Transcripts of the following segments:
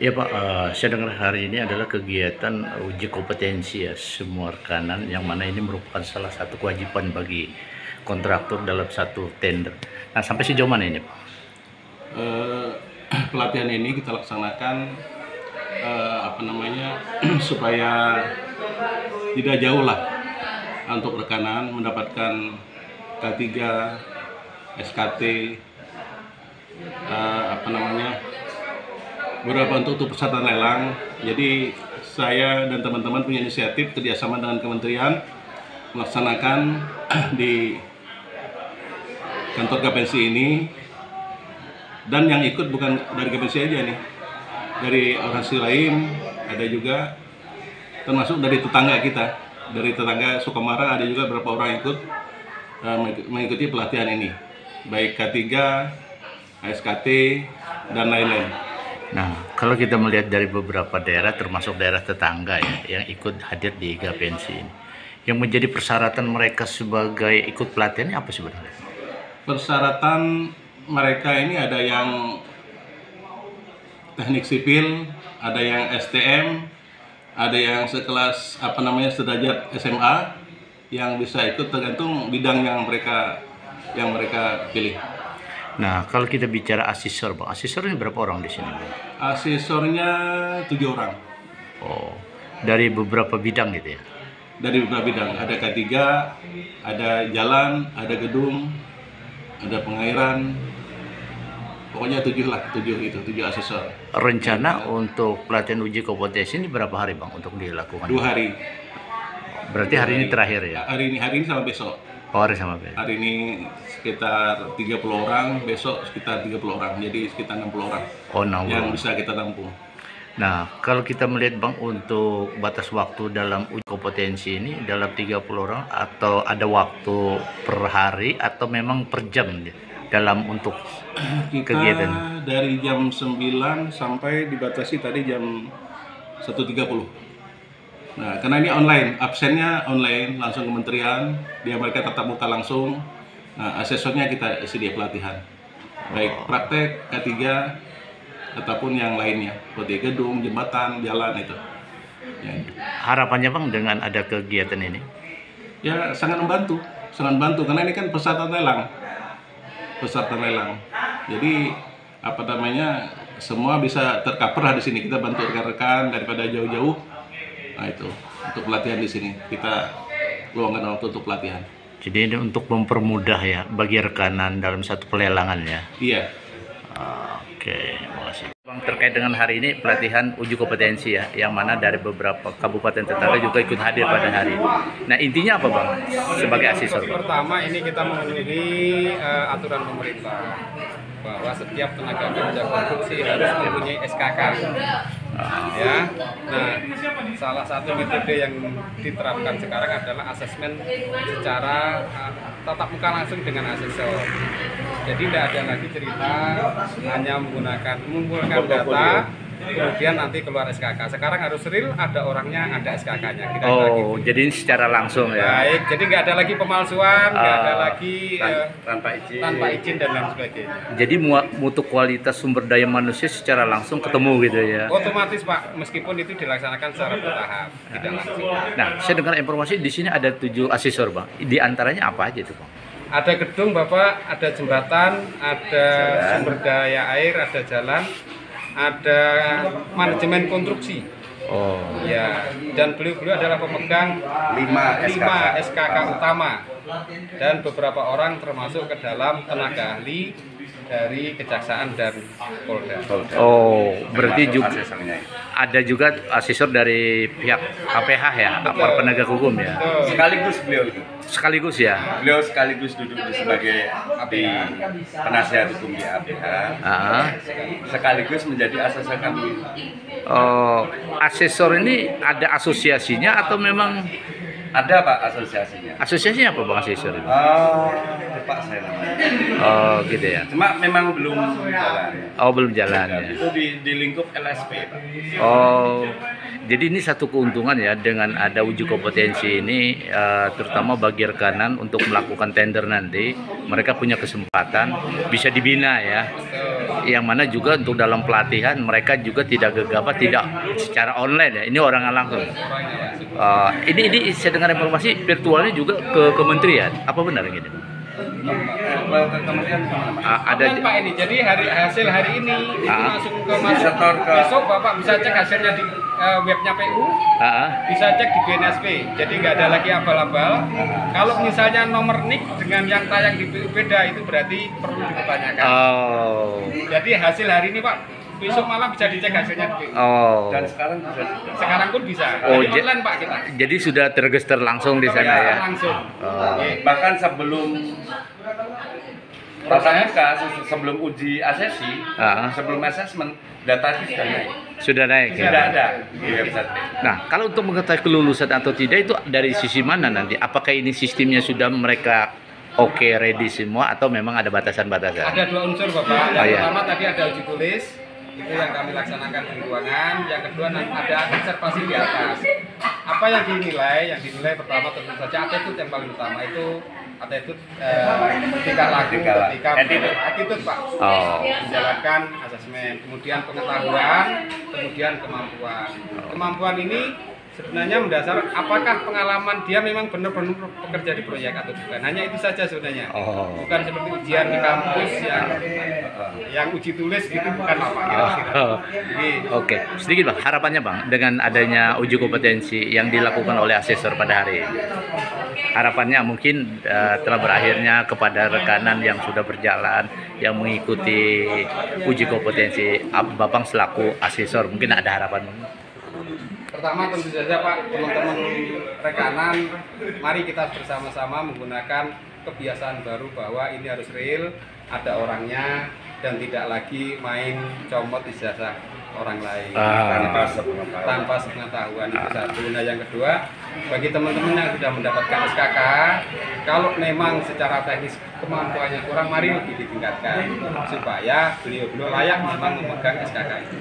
Ya Pak, saya dengar hari ini adalah kegiatan uji kompetensi ya semua rekanan, yang mana ini merupakan salah satu kewajiban bagi kontraktor dalam satu tender. Nah, sampai sejauh mana ini Pak? Pelatihan ini kita laksanakan supaya tidak jauh lah untuk rekanan mendapatkan K3, SKT, beberapa untuk peserta lelang. Jadi saya dan teman-teman punya inisiatif kerjasama dengan kementerian melaksanakan di kantor KPNC ini, dan yang ikut bukan dari KPNC aja nih, dari organisasi lain ada juga, termasuk dari tetangga kita, dari tetangga Sukamara ada juga beberapa orang ikut mengikuti pelatihan ini, baik K3, SKT, dan lain-lain. Nah, kalau kita melihat dari beberapa daerah, termasuk daerah tetangga ya, yang ikut hadir di KPNC ini, yang menjadi persyaratan mereka sebagai ikut pelatihan ini apa sebenarnya? Persyaratan mereka ini ada yang teknik sipil, ada yang STM, ada yang sekelas sederajat SMA, yang bisa ikut tergantung bidang yang mereka pilih. Nah, kalau kita bicara asesor, Bang, asesor ini berapa orang di sini, Bang? Asesornya 7 orang. Oh, dari beberapa bidang gitu ya? Dari beberapa bidang, ada K3, ada jalan, ada gedung, ada pengairan, pokoknya 7 asesor. Rencana untuk pelatihan uji kompetensi ini berapa hari Bang untuk dilakukan? 2 hari. Berarti hari ini terakhir ya? Hari ini sama besok. Oh, hari sama besok. Hari ini sekitar 30 orang, besok sekitar 30 orang, jadi sekitar 60 orang. Oh, 60 yang bisa kita tampung. Nah, kalau kita melihat Bang, untuk batas waktu dalam uji kompetensi ini dalam 30 orang, atau ada waktu per hari atau memang per jam dalam untuk kegiatan? Dari jam 9 sampai dibatasi tadi jam 1.30. Nah, karena ini online, absennya online, langsung kementerian, dia mereka tatap muka langsung. Nah, asesornya kita sedia pelatihan, baik praktek, K3, ataupun yang lainnya, seperti gedung, jembatan, jalan itu. Ya. Harapannya Bang dengan ada kegiatan ini? Ya, sangat membantu, karena ini kan peserta lelang. Jadi semua bisa tercover di sini. Kita bantu rekan-rekan daripada jauh-jauh. Nah, itu untuk pelatihan di sini kita luangkan waktu untuk pelatihan. Jadi ini untuk mempermudah ya bagi rekanan dalam satu pelelangan ya? Iya. Oke, makasih Bang. Terkait dengan hari ini pelatihan uji kompetensi ya, yang mana dari beberapa kabupaten tetangga juga ikut hadir pada hari ini. Nah, intinya apa Bang sebagai asesor? Pertama, ini kita memenuhi aturan pemerintah bahwa setiap tenaga kerja konstruksi harus mempunyai SKK. Ya, nah salah satu metode yang diterapkan sekarang adalah asesmen secara tatap muka langsung dengan asesor. Jadi tidak ada lagi cerita hanya mengumpulkan data, kemudian nanti keluar SKK. Sekarang harus real, ada orangnya, ada SKK-nya. Oh, gitu. Jadi secara langsung ya? Baik, jadi nggak ada lagi pemalsuan, nggak ada lagi tanpa izin dan lain sebagainya. Jadi mutu kualitas sumber daya manusia secara langsung ketemu gitu ya? Otomatis Pak, meskipun itu dilaksanakan secara bertahap, tidak langsung. Nah, saya dengar informasi di sini ada 7 asesor Bang. Di antaranya apa aja itu Bang? Ada gedung Bapak, ada jembatan, ada sumber daya air, ada jalan, ada manajemen konstruksi. Oh ya, dan beliau adalah pemegang 5 SKK utama. dan beberapa orang termasuk ke dalam tenaga ahli dari Kejaksaan dan Polda. Oh, berarti juga asesornya. ada juga asesor dari pihak APH ya, aparat penegak hukum ya. Sekaligus beliau itu. Sekaligus ya. Beliau sekaligus duduk sebagai penasihat hukum di APH, sekaligus menjadi asesor kami. Oh, asesor ini ada asosiasinya atau memang Ada Pak asosiasinya. asosiasinya apa Bang asesor itu? Lupa saya namanya. Oh, gitu ya. Cuma memang belum jalan. Oh, belum jalan ya. Itu di lingkup LSP Pak. Oh, jadi ini satu keuntungan ya dengan ada uji kompetensi ini, terutama bagi rekanan untuk melakukan tender nanti, mereka punya kesempatan bisa dibina ya. Yang mana juga untuk dalam pelatihan mereka juga tidak gegabah, tidak secara online ya. Ini orang langsung. Ini saya dengar informasi virtualnya juga ke kementerian. Apa benar gitu? Kemudian Ada Pak ini, jadi hasil hari ini itu langsung ke Setor ke- besok Bapak bisa cek hasilnya di webnya PU, bisa cek di BNSP. Jadi nggak ada lagi abal-abal. Kalau misalnya nomor NIK dengan yang tayang di PU beda, itu berarti perlu dipertanyakan. Oh. Jadi hasil hari ini Pak, besok malam bisa dicek hasilnya di PU. Oh. dan sekarang bisa juga. Sekarang pun bisa. Oh, Jadi online Pak kita. Jadi sudah terregister langsung di sana ya. Langsung. Oh. Oke. Bahkan sebelum tatap muka, sebelum uji asesi, sebelum asesmen, data itu sudah naik. Sudah naik ya. Sudah ada di website. Nah, kalau untuk mengetahui kelulusan atau tidak itu dari sisi mana nanti? Apakah ini sistemnya sudah mereka oke, ready semua atau memang ada batasan-batasan? Ada dua unsur Bapak. Yang Oh, iya. pertama tadi ada uji tulis, itu yang kami laksanakan di ruangan. Yang kedua ada observasi di atas. Apa yang dinilai? Yang dinilai pertama tentu saja attitude yang paling utama itu attitude tingkah laku, ketika attitude Pak. Oh. Menjalankan asesmen, kemudian pengetahuan, kemudian kemampuan. Kemampuan ini sebenarnya mendasar apakah pengalaman dia memang benar-benar bekerja di proyek atau bukan. Hanya itu saja sebenarnya. Oh. Bukan seperti ujian di kampus yang uji tulis gitu, bukan Pak. Oh. Jadi Oke, sedikit Bang, harapannya Bang dengan adanya uji kompetensi yang dilakukan oleh asesor pada hari ini. Harapannya mungkin telah berakhirnya kepada rekanan yang sudah berjalan, yang mengikuti uji kompetensi Bapak selaku asesor, mungkin ada harapan. pertama tentu saja Pak, teman-teman rekanan, mari kita bersama-sama menggunakan kebiasaan baru bahwa ini harus real, ada orangnya, dan tidak lagi main comot ijazah orang lain tanpa sepengetahuan. Itu satu. Nah yang kedua, bagi teman-teman yang sudah mendapatkan SKK, kalau memang secara teknis kemampuannya kurang, mari lebih ditingkatkan supaya beliau-beliau layak memang memegang SKK itu.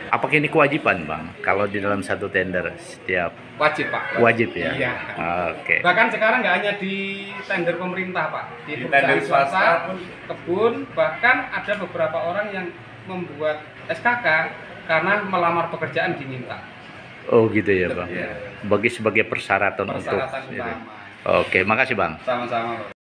Apakah ini kewajiban Bang kalau di dalam satu tender setiap Wajib Pak. wajib ya? Iya. Oke. Bahkan sekarang nggak hanya di tender pemerintah Pak, di tender perusahaan swasta swasta, kebun, bahkan ada beberapa orang yang membuat SKK karena melamar pekerjaan diminta. Oh gitu ya Bang. Iya. Sebagai persyaratan untuk. Persyaratan utama. Oke, makasih Bang. Sama-sama.